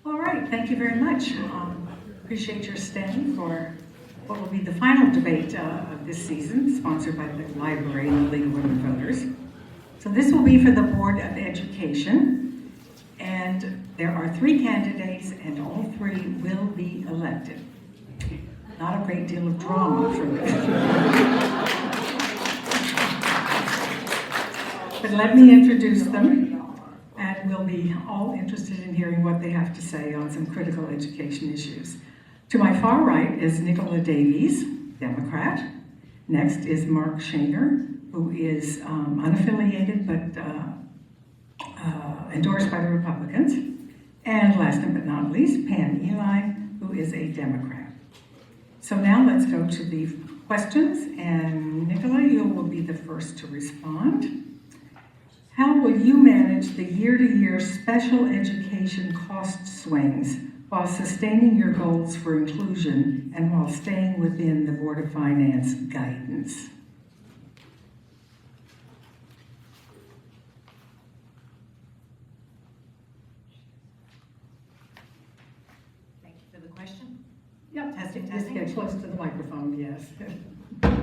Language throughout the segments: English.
All right, thank you very much. Appreciate your staying for what will be the final debate of this season, sponsored by the Library and the League of Women Voters. So this will be for the Board of Education, and there are 3 candidates, and all 3 will be elected. Not a great deal of drama for this. But let me introduce them. And we'll be all interested in hearing what they have to say on some critical education issues. To my far right is Nicola Davies, Democrat. Next is Mark Shaner, who is unaffiliated but endorsed by the Republicans. And last but not least, Pam Eli, who is a Democrat. So now let's go to the questions, and Nicola, you will be the first to respond. How will you manage the year-to-year special education cost swings while sustaining your goals for inclusion and while staying within the Board of Finance guidance? Thank you for the question. Yep, Testing. just get close to the microphone, yes.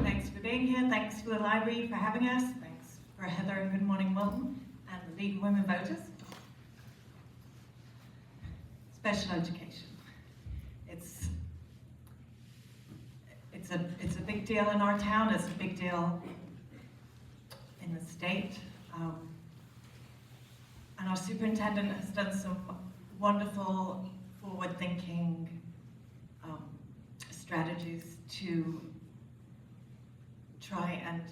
Thanks for being here. Thanks to the library for having us. Thanks for Heather and Good Morning Wilton and the League of Women Voters. Special education. It's a big deal in our town. It's a big deal in the state. And our superintendent has done some wonderful, forward-thinking strategies to try and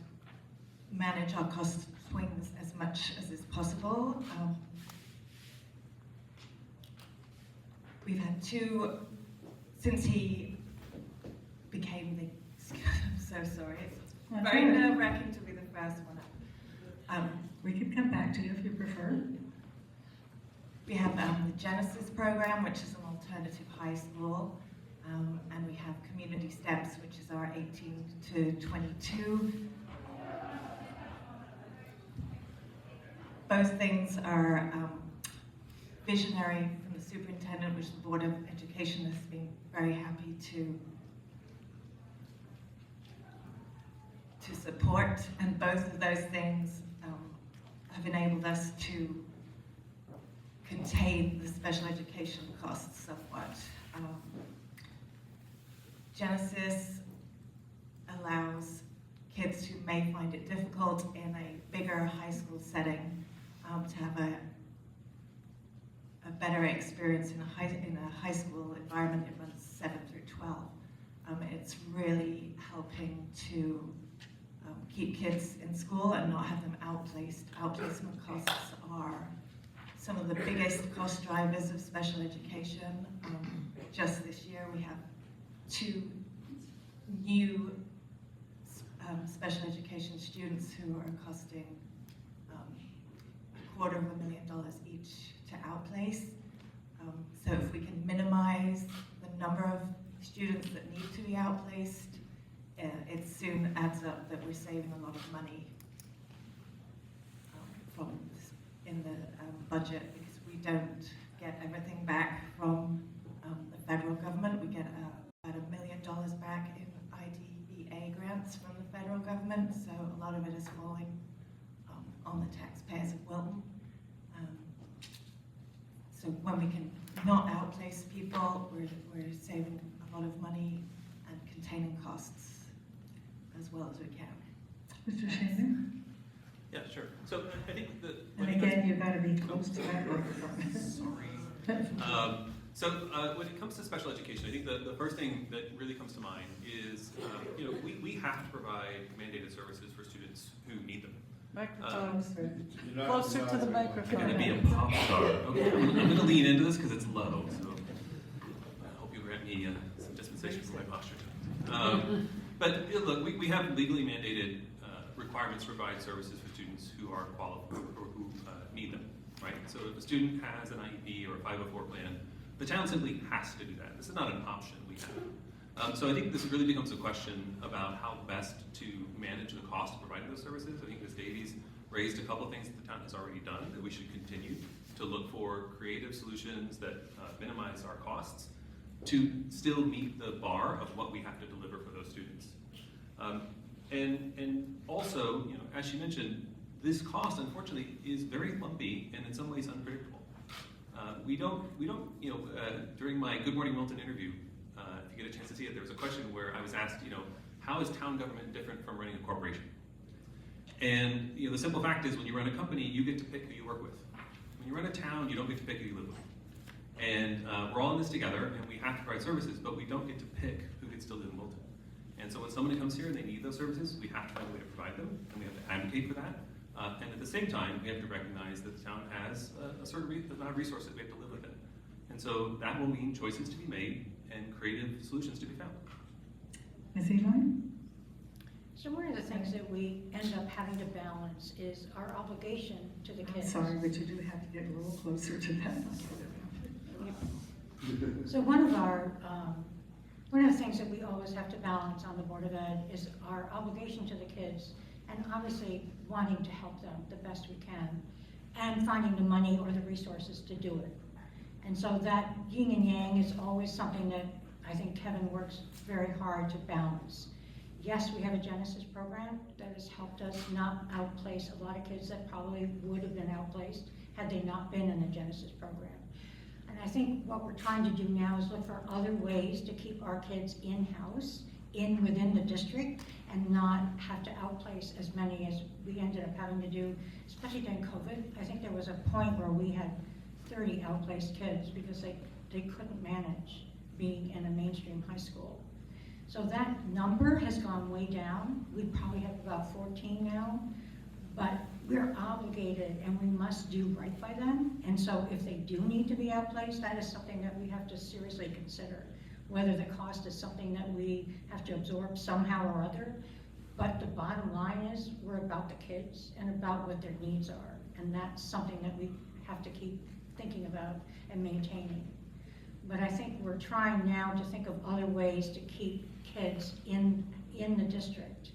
manage our cost swings as much as is possible. We've had 2, since he became the, I'm so sorry, it's very nerve-wracking to be the first one. We could come back to you if you prefer. We have the Genesis program, which is an alternative high school, and we have Community Steps, which is our 18 to 22. Both things are visionary from the superintendent, which the Board of Education has been very happy to support, and both of those things have enabled us to contain the special education costs somewhat. Genesis allows kids who may find it difficult in a bigger high school setting to have a better experience in a high school environment. It runs 7 through 12. It's really helping to keep kids in school and not have them outplaced. Outplacement costs are some of the biggest cost drivers of special education. Just this year we have 2 new special education students who are costing $250,000 each to outplace. So if we can minimize the number of students that need to be outplaced, it soon adds up that we're saving a lot of money in the budget, because we don't get everything back from the federal government. We get about $1 million back in IDEA grants from the federal government, so a lot of it is falling on the taxpayers of Wilton. So when we can not outplace people, we're saving a lot of money and containing costs as well as we can. Mr. Shaner? Yeah, sure. So I think that... And again, you've got to be close to that microphone. Sorry. When it comes to special education, I think the first thing that really comes to mind is, we have to provide mandated services for students who need them. Microphone, closer to the microphone. I'm going to be a pop star. Okay, I'm going to lean into this because it's low, so I hope you'll grant me some dispensation for my posture. But look, we have legally mandated requirements to provide services for students who are qualified or who need them, right? So if a student has an IEP or a 504 plan, the town simply has to do that. This is not an option we have. So I think this really becomes a question about how best to manage the cost of providing those services. I think Ms. Davies raised a couple of things that the town has already done that we should continue to to look for creative solutions that minimize our costs to still meet the bar of what we have to deliver for those students. And also, as she mentioned, this cost, unfortunately, is very lumpy and in some ways unpredictable. We don't, during my Good Morning Wilton interview, if you get a chance to see it, there was a question where I was asked, how is town government different from running a corporation? And the simple fact is, when you run a company, you get to pick who you work with. When you run a town, you don't get to pick who you live with. And we're all in this together, and we have to provide services, but we don't get to pick who gets to live in Wilton. And so when somebody comes here and they need those services, we have to find a way to provide them, and we have to advocate for that. And at the same time, we have to recognize that the town has a certain amount of resources we have to live within. And so that will mean choices to be made and creative solutions to be found. Ms. Eli? So one of the things that we end up having to balance is our obligation to the I'm kids. sorry, but you do have to get a little closer to that. So one of the things that we always have to balance on the Board of Ed is our obligation to the kids, and obviously wanting to help them the best we can, and finding the money or the resources to do it. And so that yin and yang is always something that I think Kevin works very hard to balance. Yes, we have a Genesis program that has helped us not outplace a lot of kids that probably would have been outplaced had they not been in the Genesis program. And I think what we're trying to do now is look for other ways to keep our kids in-house, within the district, and not have to outplace as many as we ended up having to do, especially during COVID. I think there was a point where we had 30 outplaced kids because they couldn't manage being in a mainstream high school. So that number has gone way down. We probably have about 14 now, but we're obligated and we must do right by them. And so if they do need to be outplaced, that is something that we have to seriously consider, whether the cost is something that we have to absorb somehow or other. But the bottom line is we're about the kids and about what their needs are. And that's something that we have to keep thinking about and maintaining. But I think we're trying now to think of other ways to keep kids in the district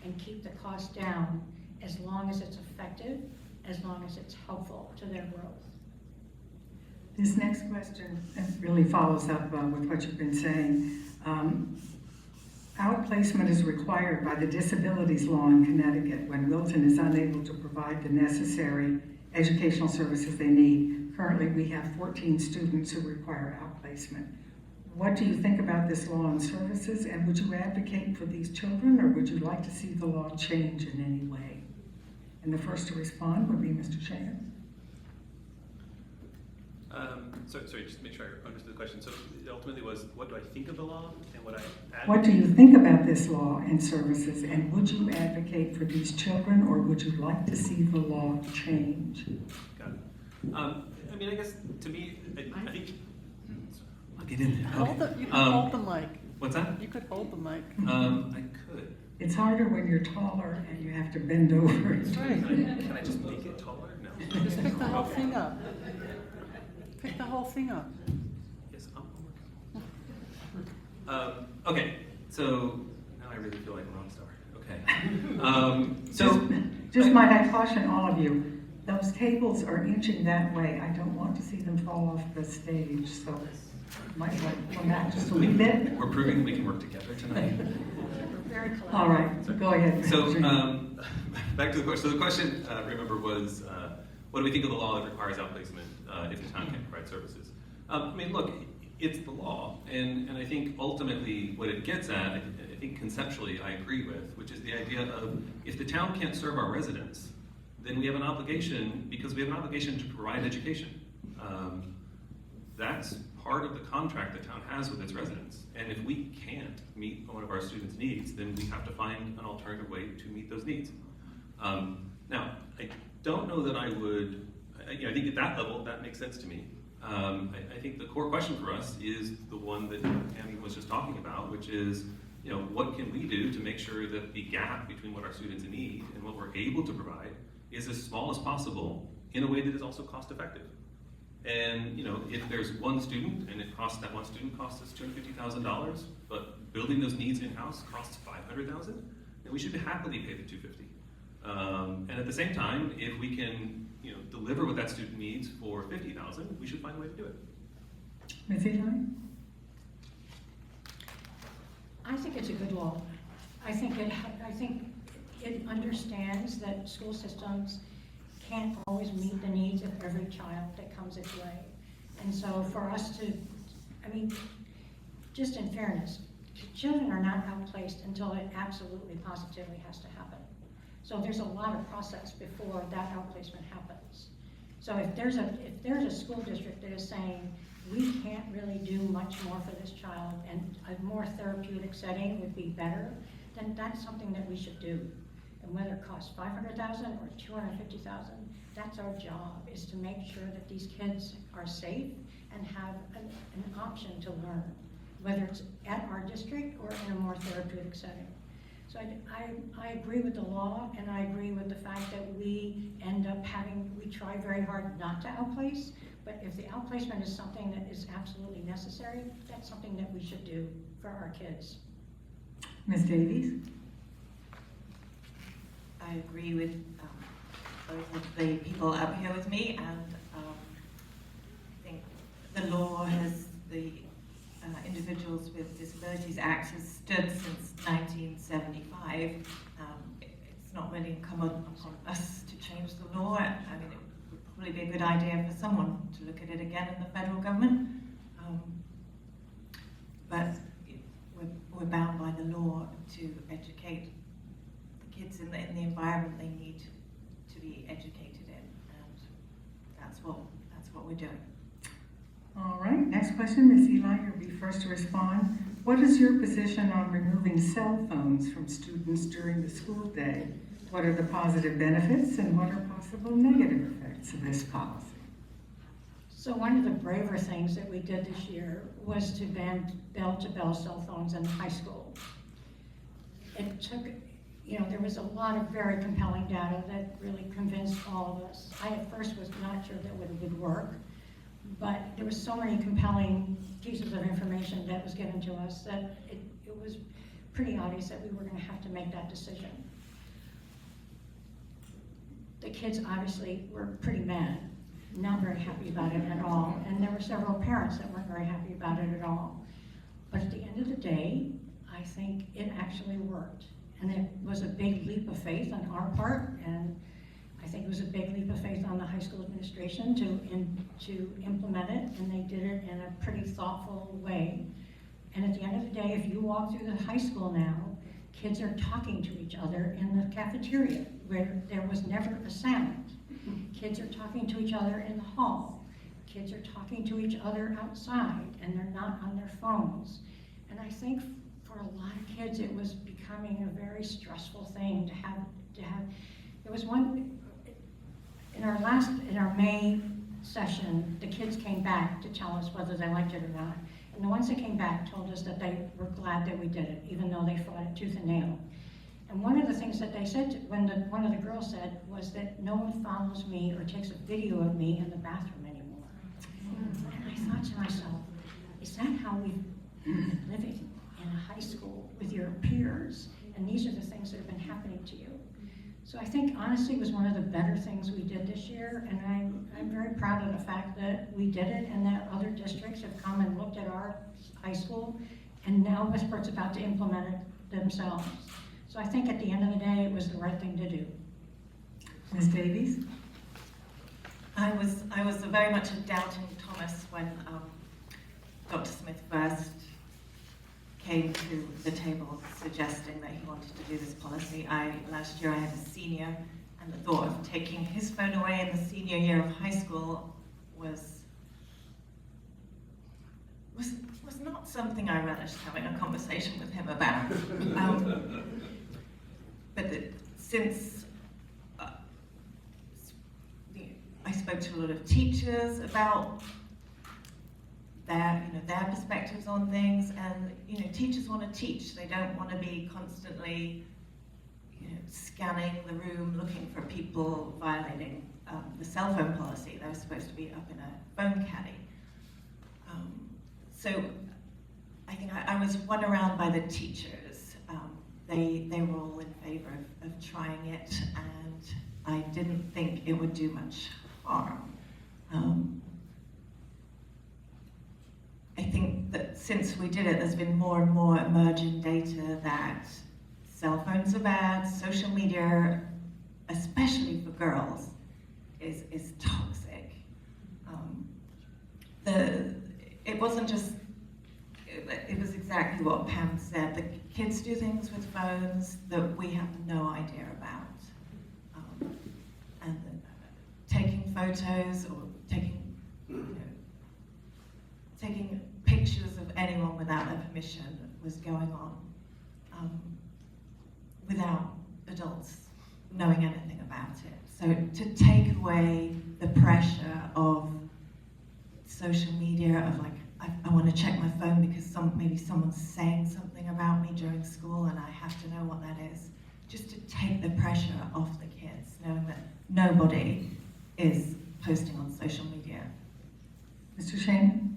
and keep the cost down as long as it's effective, as long as it's helpful to their growth. This next question really follows up with what you've been saying. Outplacement is required by the disabilities law in Connecticut when Wilton is unable to provide the necessary educational services they need. Currently, we have 14 students who require outplacement. What do you think about this law and services, and would you advocate for these children, or would you like to see the law change in any way? And the first to respond would be Mr. Chan. Sorry, just to make sure I understood the question. So it ultimately was, what do I think of the law and what I advocate? What do you think about this law and services, and would you advocate for these children, or would you like to see the law change? Got it. I mean, I guess to me, I think I'll get in there. You could hold the mic. What's that? You could hold the mic. I could. It's harder when you're taller and you have to bend over. That's right. Can I just make it taller? No. Just pick the whole thing up. Pick the whole thing up. Yes, I'm working. Okay, so now I really feel like a rock star. Okay. Just might I caution all of you, those tables are inching that way. I don't want to see them fall off the stage, so might want to come back just a wee bit. We're proving we can work together tonight. Very collaborative. All right, go ahead. So back to the question. So the question, remember, was what do we think of the law that requires outplacement if the town can't provide services? I mean, look, it's the law, and I think ultimately what it gets at, I think conceptually I agree with, which is the idea of if the town can't serve our residents, then we have an obligation, because we have an obligation to provide education. That's part of the contract the town has with its residents. And if we can't meet one of our students' needs, then we have to find an alternative way to meet those needs. Now, I don't know that I would, I think at that level, that makes sense to me. I think the core question for us is the one that Tammy was just talking about, which is, what can we do to make sure that the gap between what our students need and what we're able to provide is as small as possible in a way that is also cost effective. And if there's one student and that one student costs us $250,000, but building those needs in-house costs $500,000, then we should happily pay the $250,000. And And at the same time, if we can, deliver what that student needs for $50,000, we should find a way to do it. Ms. Eli? I think it's a good law. I think it understands that school systems can't always meet the needs of every child that comes its way. And so for us to, just in fairness, children are not outplaced until it absolutely positively has to happen. So there's a lot of process before that outplacement happens. So if there's a school district that is saying, we can't really do much more for this child and a more therapeutic setting would be better, then that's something that we should do. And whether it costs $500,000 or $250,000, that's our job, is to make sure that these kids are safe and have an option to learn, whether it's at our district or in a more therapeutic setting. So I agree with the law, and I agree with the fact that we end up we try very hard not to outplace, but if the outplacement is something that is absolutely necessary, that's something that we should do for our kids. Ms. Davies? I agree with both of the people up here with me, and I think the law the Individuals with Disabilities Act has stood since 1975. It's not really incumbent upon us to change the law. It would probably be a good idea for someone to look at it again in the federal government. But we're bound by the law to educate the kids in the environment they need to be educated in, and that's what we're doing. All right, next question, Ms. Eli, you'll be first to respond. What is your position on removing cell phones from students during the school day? What are the positive benefits and what are possible negative effects of this policy? So one of the braver things that we did this year was to ban bell-to-bell cell phones in high school. It took, there was a lot of very compelling data that really convinced all of us. I at first was not sure that it would work, but there was so many compelling pieces of information that was given to us that it was pretty obvious that we were going to have to make that decision. The kids obviously were pretty mad, not very happy about it at all, and there were several parents that weren't very happy about it at all. But at the end of the day, I think it actually worked, and it was a big leap of faith on our part, and I think it was a big leap of faith on the high school administration to implement it, and they did it in a pretty thoughtful way. And at the end of the day, if you walk through the high school now, kids are talking to each other in the cafeteria where there was never a sound. Kids are talking to each other in the hall. Kids are talking to each other outside, and they're not on their phones. And I think for a lot of kids, it was becoming a very stressful thing to have. There was one, in our May session, the kids came back to tell us whether they liked it or not. And the ones that came back told us that they were glad that we did it, even though they fought it tooth and nail. And one of the things that they said, one of the girls said, was that no one follows me or takes a video of me in the bathroom anymore. And I thought to myself, is that how we've been living in a high school with your peers? And these are the things that have been happening to you. So I think honestly it was one of the better things we did this year, and I'm very proud of the fact that we did it and that other districts have come and looked at our high school, and now Westport's about to implement it themselves. So I think at the end of the day, it was the right thing to do. Ms. Davies? I was very much a doubting Thomas when Dr. Smith first came to the table suggesting that he wanted to do this policy. Last year I had a senior, and the thought of taking his phone away in the senior year of high school was not something I relished having a conversation with him about. Since I spoke to a lot of teachers about their perspectives on things, and teachers want to teach. They don't want to be constantly scanning the room looking for people violating the cell phone policy. They're supposed to be up in a phone caddy. So I think I was won around by the teachers. They were all in favor of trying it, and I didn't think it would do much harm. I think that since we did it, there's been more and more emerging data that cell phones are bad, social media, especially for girls, is toxic. It wasn't just, it was exactly what Pam said. The kids do things with phones that we have no idea about. And taking photos or taking pictures of anyone without their permission was going on without adults knowing anything about it. So to take away the pressure of social media, of like, I want to check my phone because maybe someone's saying something about me during school and I have to know what that is, just to take the pressure off the kids, knowing that nobody is posting on social media. Mr. Shane?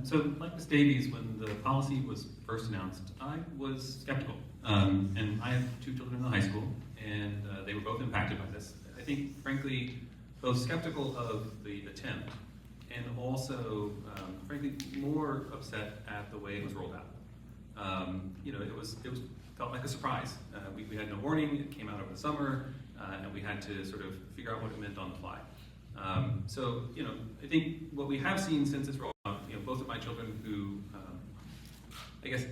So, like Ms. Davies, when the policy was first announced, I was skeptical. And I have 2 children in the high school, and they were both impacted by this. I think, frankly, both skeptical of the attempt and also, frankly, more upset at the way it was rolled out. It was felt like a surprise. We had no warning. It came out over the summer, and we had to sort of figure out what it meant on the fly. I think what we have seen since it's rolled out, both of my children who, I guess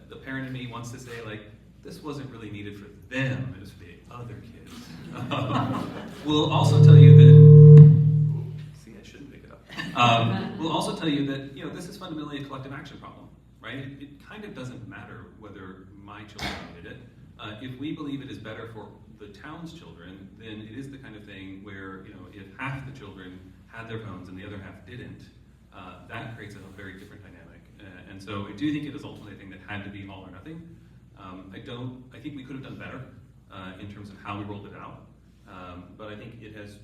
the parent in me wants to say, like, this wasn't really needed for them, it was for the other kids. We'll also tell you that, see, I shouldn't pick it up. We'll also tell you that, this is fundamentally a collective action problem, right? It kind of doesn't matter whether my children needed it. If we believe it is better for the town's children, then it is the kind of thing where, if half the children had their phones and the other half didn't, that creates a very different dynamic. And so I do think it is ultimately a thing that had to be all or nothing. I think we could have done better in terms of how we rolled it out. But I think it has,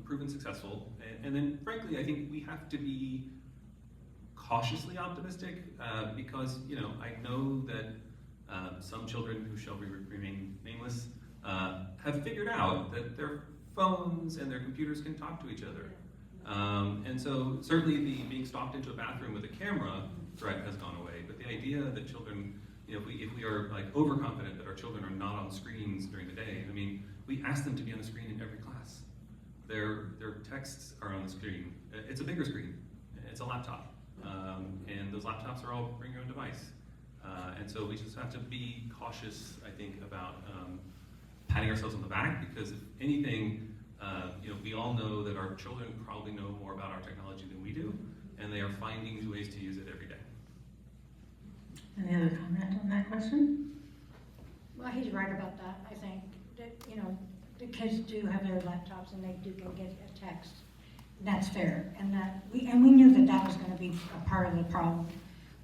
proven successful. And then, frankly, I think we have to be cautiously optimistic because, I know that some children who shall remain nameless have figured out that their phones and their computers can talk to each other. And so certainly the being stalked into a bathroom with a camera threat has gone away, but the idea that children, if we are like overconfident that our children are not on screens during the day, we ask them to be on the screen in every class. Their texts are on the screen. It's a bigger screen. It's a laptop. And those laptops are all bring your own device. And so we just have to be cautious, I think, about patting ourselves on the back, because if anything, we all know that our children probably know more about our technology than we do, and they are finding new ways to use it every day. Any other comment on that question? Well, he's right about that. I think that, the kids do have their laptops and they do get a text. That's fair, and we knew that was going to be a part of the problem.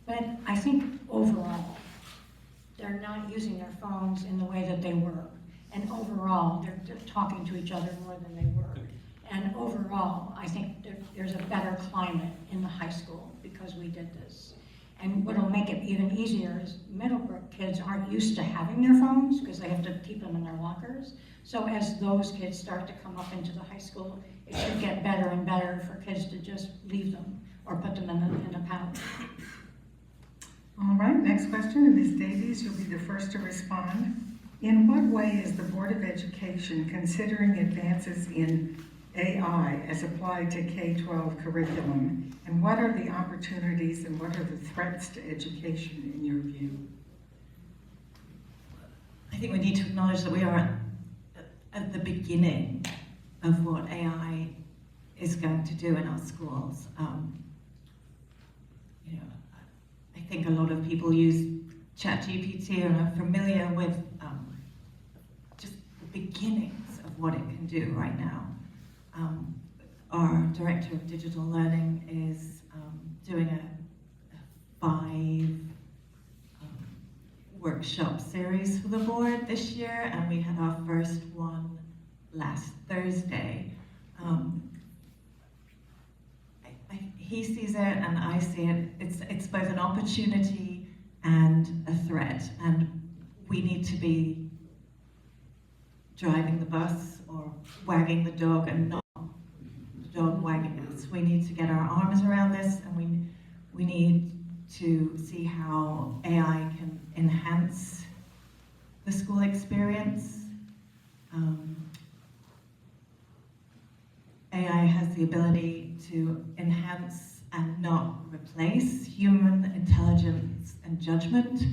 But I think overall, they're not using their phones in the way that they were. And overall, they're talking to each other more than they were. And overall, I think there's a better climate in the high school because we did this. And what'll make it even easier is Middlebrook kids aren't used to having their phones because they have to keep them in their lockers. So as those kids start to come up into the high school, it should get better and better for kids to just leave them or put them in a pouch. All right, next question, and Ms. Davies, you'll be the first to respond. In what way is the Board of Education considering advances in AI as applied to K-12 curriculum? And what are the opportunities and what are the threats to education in your view? I think we need to acknowledge that we are at the beginning of what AI is going to do in our schools. I think a lot of people use ChatGPT and are familiar with just the beginnings of what it can do right now. Our Director of Digital Learning is doing a 5 workshop series for the board this year, and we had our first one last Thursday. He sees it and I see it. It's both an opportunity and a threat, and we need to be driving the bus or wagging the dog and not the dog wagging us. We need to get our arms around this, and we need to see how AI can enhance the school experience. AI has the ability to enhance and not replace human intelligence and judgment.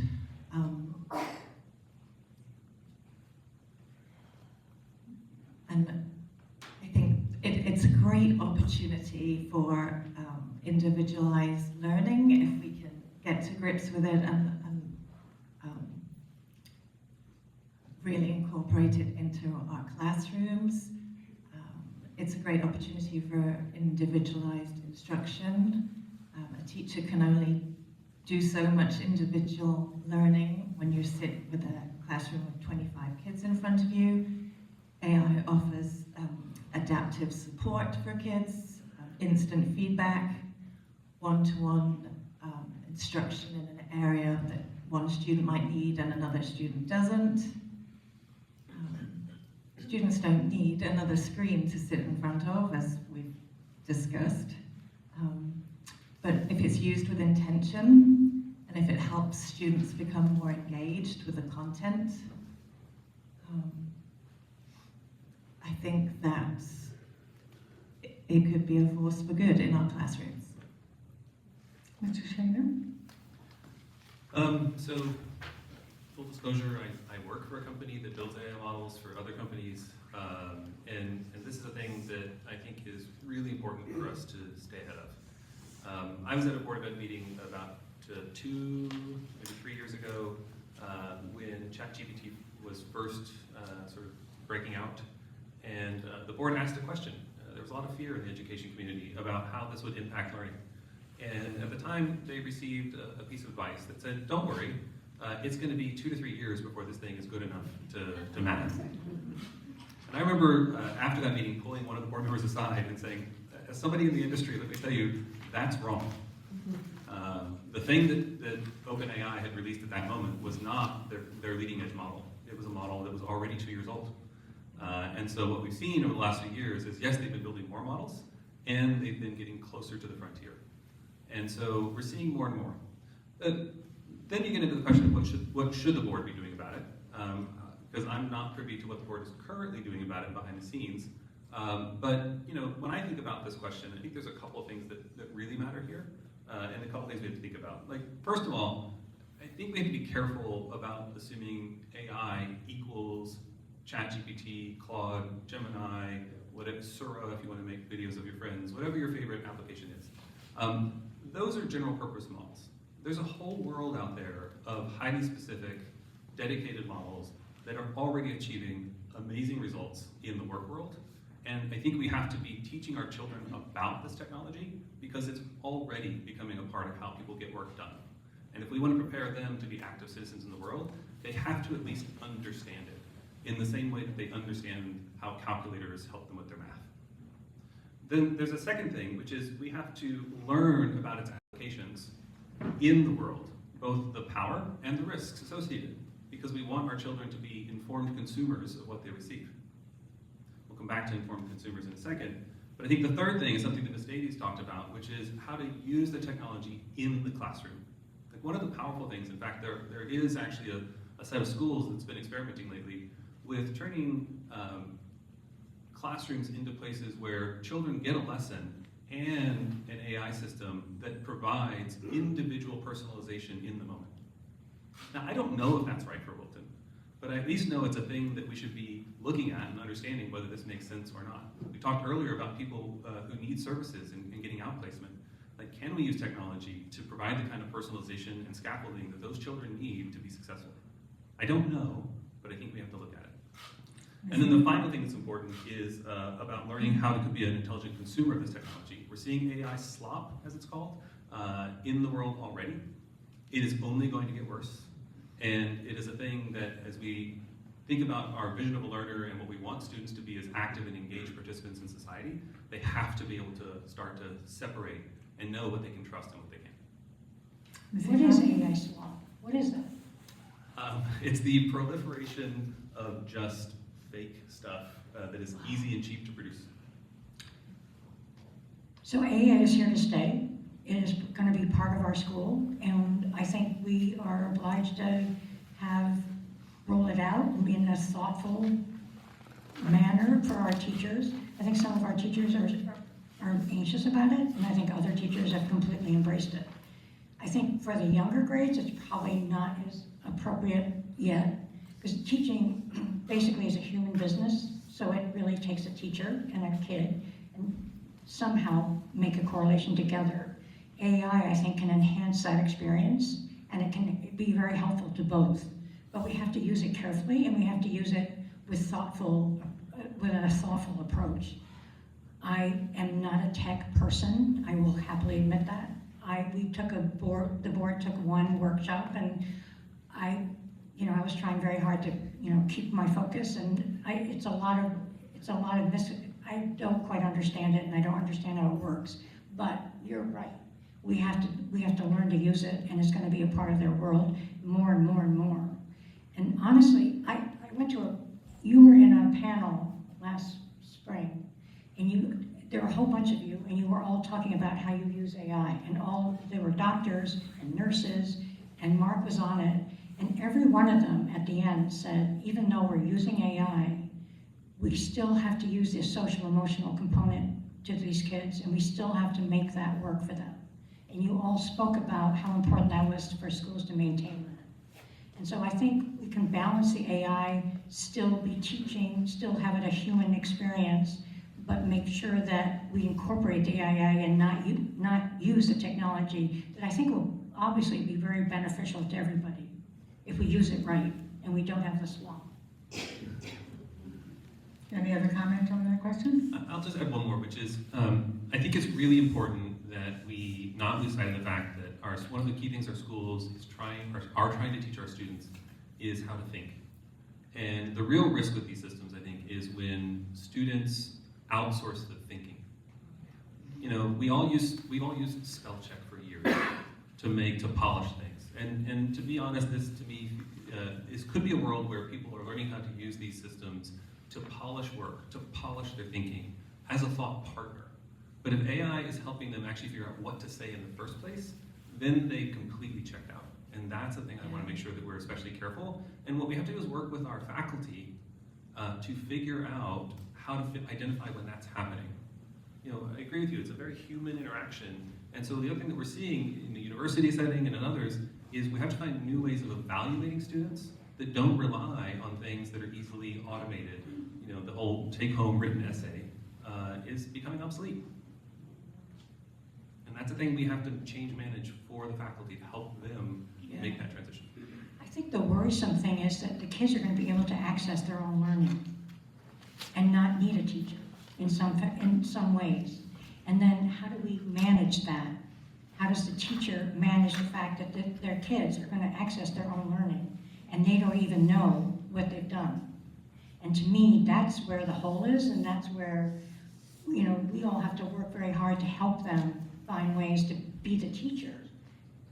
And I think it's a great opportunity for individualized learning if we can get to grips with it and really incorporate it into our classrooms. It's a great opportunity for individualized instruction. A teacher can only do so much individual learning when you sit with a classroom with 25 kids in front of you. AI offers adaptive support for kids, instant feedback, one-to-one instruction in an area that one student might need and another student doesn't. Students don't need another screen to sit in front of, as we've discussed. But if it's used with intention, and if it helps students become more engaged with the content, I think that it could be a force for good in our classrooms. Mr. Shaner? So, full disclosure, I work for a company that builds AI models for other companies, and this is a thing that I think is really important for us to stay ahead of. I was at a Board of Ed meeting about 2, maybe 3 years ago when ChatGPT was first sort of breaking out, and the board asked a question. There was a lot of fear in the education community about how this would impact learning. And at the time, they received a piece of advice that said, don't worry, it's going to be 2 to 3 years before this thing is good enough to matter. And I remember after that meeting pulling one of the board members aside and saying, as somebody in the industry, let me tell you, that's wrong. The thing that OpenAI had released at that moment was not their leading edge model. It was a model that was already 2 years old. And so what we've seen over the last few years is, yes, they've been building more models, and they've been getting closer to the frontier. And so we're seeing more and more. Then you get into the question of what should the board be doing about it? Because I'm not privy to what the board is currently doing about it behind the scenes. But when I think about this question, I think there's a couple of things that really matter here, and a couple of things we have to think about. Like, first of all, I think we have to be careful about assuming AI equals ChatGPT, Claude, Gemini, whatever, Sura, if you want to make videos of your friends, whatever your favorite application is. Those are general purpose models. There's a whole world out there of highly specific, dedicated models that are already achieving amazing results in the work world. And I think we have to be teaching our children about this technology because it's already becoming a part of how people get work done. And if we want to prepare them to be active citizens in the world, they have to at least understand it in the same way that they understand how calculators help them with their math. Then there's a second thing, which is we have to learn about its applications in the world, both the power and the risks associated, because we want our children to be informed consumers of what they receive. We'll come back to informed consumers in a second, but I think the third thing is something that Ms. Davies talked about, which is how to use the technology in the classroom. Like, one of the powerful things, in fact, there is actually a set of schools that's been experimenting lately with turning classrooms into places where children get a lesson and an AI system that provides individual personalization in the moment. Now, I don't know if that's right for Wilton, but I at least know it's a thing that we should be looking at and understanding whether this makes sense or not. We talked earlier about people who need services and getting outplacement. Like, can we use technology to provide the kind of personalization and scaffolding that those children need to be successful? I don't know, but I think we have to look at it. And then the final thing that's important is about learning how to be an intelligent consumer of this technology. We're seeing AI slop, as it's called, in the world already. It is only going to get worse. And it is a thing that, as we think about our vision of a learner and what we want students to be as active and engaged participants in society, they have to be able to start to separate and know what they can trust and what they can't. What is AI slop? What is that? It's the proliferation of just fake stuff that is easy and cheap to produce. So AA is here to stay. It is going to be part of our school, and I think we are obliged to roll it out and be in a thoughtful manner for our teachers. I think some of our teachers are anxious about it, and I think other teachers have completely embraced it. I think for the younger grades, it's probably not as appropriate yet, because teaching basically is a human business, so it really takes a teacher and a kid and somehow make a correlation together. AI, I think, can enhance that experience, and it can be very helpful to both. But we have to use it carefully, and we have to use it with a thoughtful approach. I am not a tech person. I will happily admit that. The board took one workshop, and I was trying very hard to, keep my focus, and I don't quite understand it, and I don't understand how it works. But you're right. We have to learn to use it, and it's going to be a part of their world more and more and more. And honestly, you were in a panel last spring, and there were a whole bunch of you, and you were all talking about how you use AI, and there were doctors and nurses, and Mark was on it, and every one of them at the end said, even though we're using AI, we still have to use the social emotional component to these kids, and we still have to make that work for them. And you all spoke about how important that was for schools to maintain that. And so I think we can balance the AI, still be teaching, still have it a human experience, but make sure that we incorporate the AI and not use the technology that I think will obviously be very beneficial to everybody if we use it right and we don't have the swamp. Any other comment on that question? I'll just add one more, which is I think it's really important that we not lose sight of the fact that one of the key things our schools are trying to teach our students is how to think. And the real risk with these systems, I think, is when students outsource the thinking. We all used spell check for years to polish things. And to be honest, this to me could be a world where people are learning how to use these systems to polish work, to polish their thinking as a thought partner. But if AI is helping them actually figure out what to say in the first place, then they completely checked out. And that's the thing I want to make sure that we're especially careful. And what we have to do is work with our faculty to figure out how to identify when that's happening. I agree with you, it's a very human interaction. And so the other thing that we're seeing in the university setting and in others is we have to find new ways of evaluating students that don't rely on things that are easily automated. The whole take-home written essay is becoming obsolete. And that's a thing we have to change manage for the faculty to help them make that transition. I think the worrisome thing is that the kids are going to be able to access their own learning and not need a teacher in some ways. And then how do we manage that? How does the teacher manage the fact that their kids are going to access their own learning and they don't even know what they've done? And to me, that's where the hole is, and that's where, we all have to work very hard to help them find ways to be the teacher,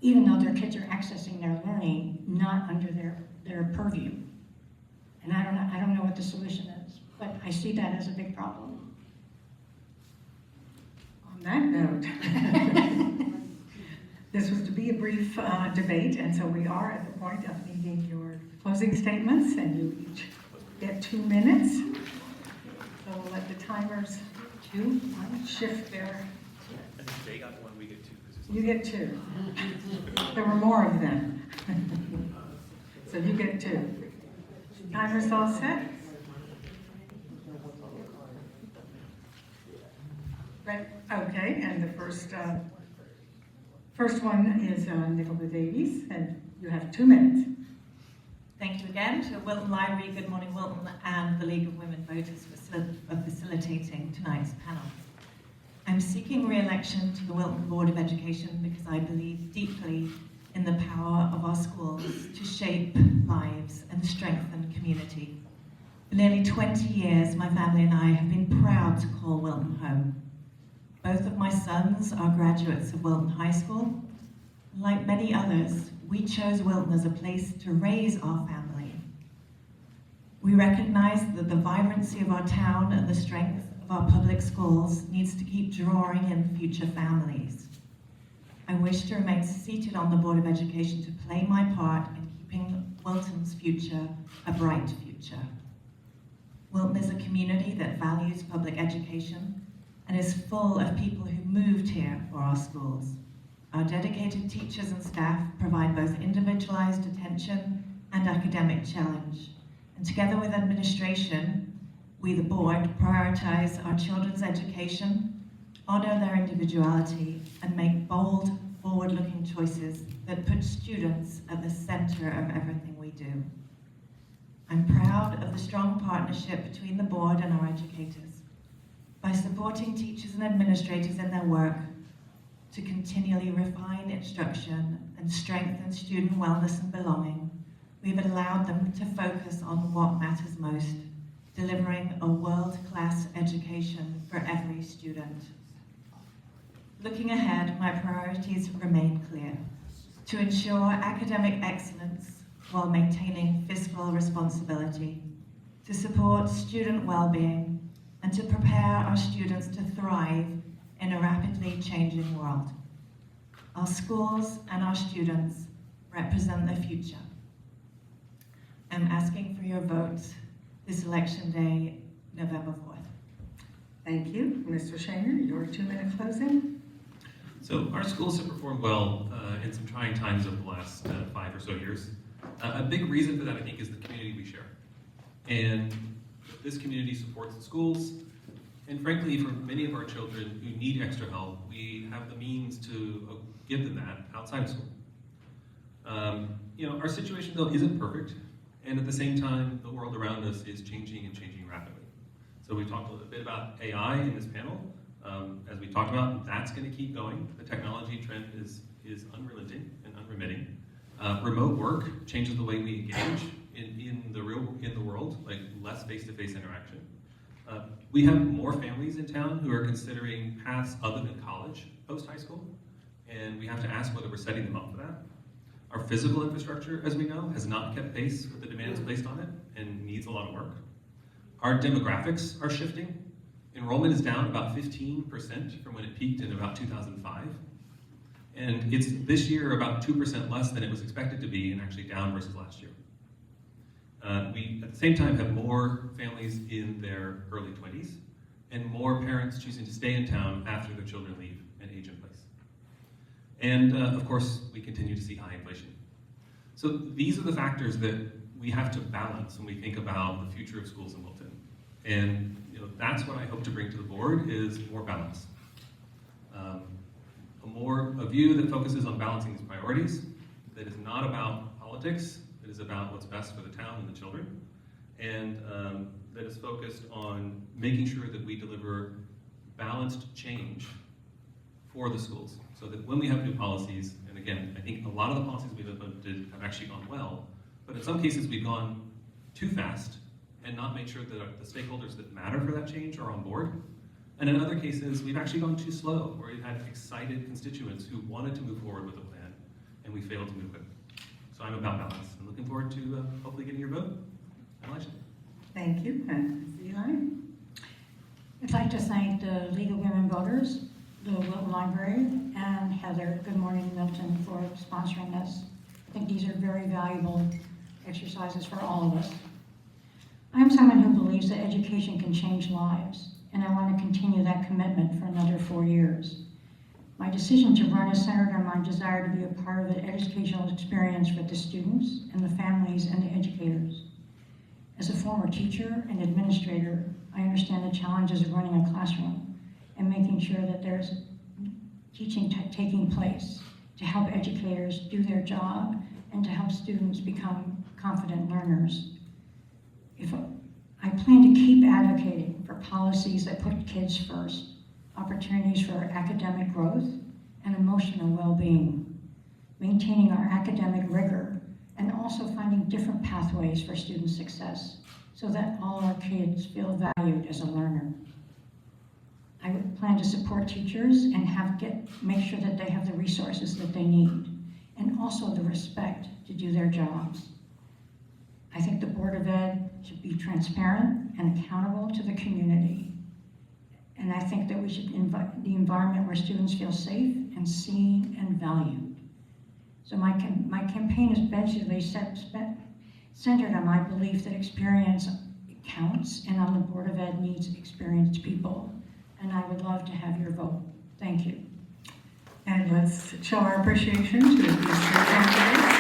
even though their kids are accessing their learning not under their purview. And I don't know what the solution is, but I see that as a big problem. On that note, this was to be a brief debate, and so we are at the point of needing your closing statements, and you each get 2 minutes. So we'll let the timers shift their. I think they got one, we get two. You get 2. There were more of them. So you get 2. Timers all set? Right. Okay, and the first one is Nicola Davies, and you have 2 minutes. Thank you again to Wilton Library, Good Morning Wilton, and the League of Women Voters for facilitating tonight's panel. I'm seeking re-election to the Wilton Board of Education because I believe deeply in the power of our schools to shape lives and strengthen community. For nearly 20 years, my family and I have been proud to call Wilton home. Both of my sons are graduates of Wilton High School. Like many others, we chose Wilton as a place to raise our family. We recognize that the vibrancy of our town and the strength of our public schools needs to keep drawing in future families. I wish to remain seated on the Board of Education to play my part in keeping Wilton's future a bright future. Wilton is a community that values public education and is full of people who moved here for our schools. Our dedicated teachers and staff provide both individualized attention and academic challenge. And together with administration, we, the board, prioritize our children's education, honor their individuality, and make bold, forward-looking choices that put students at the center of everything we do. I'm proud of the strong partnership between the board and our educators. By supporting teachers and administrators in their work to continually refine instruction and strengthen student wellness and belonging, we've allowed them to focus on what matters most, delivering a world-class education for every student. Looking ahead, my priorities remain clear: to ensure academic excellence while maintaining fiscal responsibility, to support student well-being, and to prepare our students to thrive in a rapidly changing world. Our schools and our students represent the future. I'm asking for your votes this election day, November 4th. Thank you. Mr. Shanger, your 2-minute closing. So our schools have performed well in some trying times over the last 5 or so years. A big reason for that, I think, is the community we share. And this community supports the schools. And frankly, for many of our children who need extra help, we have the means to give them that outside of school. Our situation, though, isn't perfect. And at the same time, the world around us is changing and changing rapidly. So we talked a little bit about AI in this panel. As we talked about, that's going to keep going. The technology trend is unrelenting and unremitting. Remote work changes the way we engage in the world, like less face-to-face interaction. We have more families in town who are considering paths other than college post-high school, and we have to ask whether we're setting them up for that. Our physical infrastructure, as we know, has not kept pace with the demands placed on it and needs a lot of work. Our demographics are shifting. Enrollment is down about 15% from when it peaked in about 2005. And it's this year about 2% less than it was expected to be, and actually down versus last year. We, at the same time, have more families in their early 20s and more parents choosing to stay in town after their children leave and age in place. And of course, we continue to see high inflation. So these are the factors that we have to balance when we think about the future of schools in Wilton. And that's what I hope to bring to the board, is more balance. A view that focuses on balancing these priorities, that is not about politics, that is about what's best for the town and the children, and that is focused on making sure that we deliver balanced change for the schools, so that when we have new policies, and again, I think a lot of the policies we've implemented have actually gone well, but in some cases we've gone too fast and not made sure that the stakeholders that matter for that change are on board. And in other cases, we've actually gone too slow, where we've had excited constituents who wanted to move forward with a plan, and we failed to move it. So I'm about balance. I'm looking forward to hopefully getting your vote on election. Thank you. And Eli? I'd like to thank the League of Women Voters, the Wilton Library, and Heather, Good Morning Milton, for sponsoring this. I think these are very valuable exercises for all of us. I'm someone who believes that education can change lives, and I want to continue that commitment for another 4 years. My decision to run is centered on my desire to be a part of an educational experience for the students and the families and the educators. As a former teacher and administrator, I understand the challenges of running a classroom and making sure that there's teaching taking place to help educators do their job and to help students become confident learners. I plan to keep advocating for policies that put kids first, opportunities for academic growth and emotional well-being, maintaining our academic rigor, and also finding different pathways for student success so that all our kids feel valued as a learner. I would plan to support teachers and make sure that they have the resources that they need, and also the respect to do their jobs. I think the Board of Ed should be transparent and accountable to the community. And I think that we should invite the environment where students feel safe and seen and valued. So my campaign is basically centered on my belief that experience counts, and on the Board of Ed needs experienced people. And I would love to have your vote. Thank you. And let's show our appreciation to these three candidates.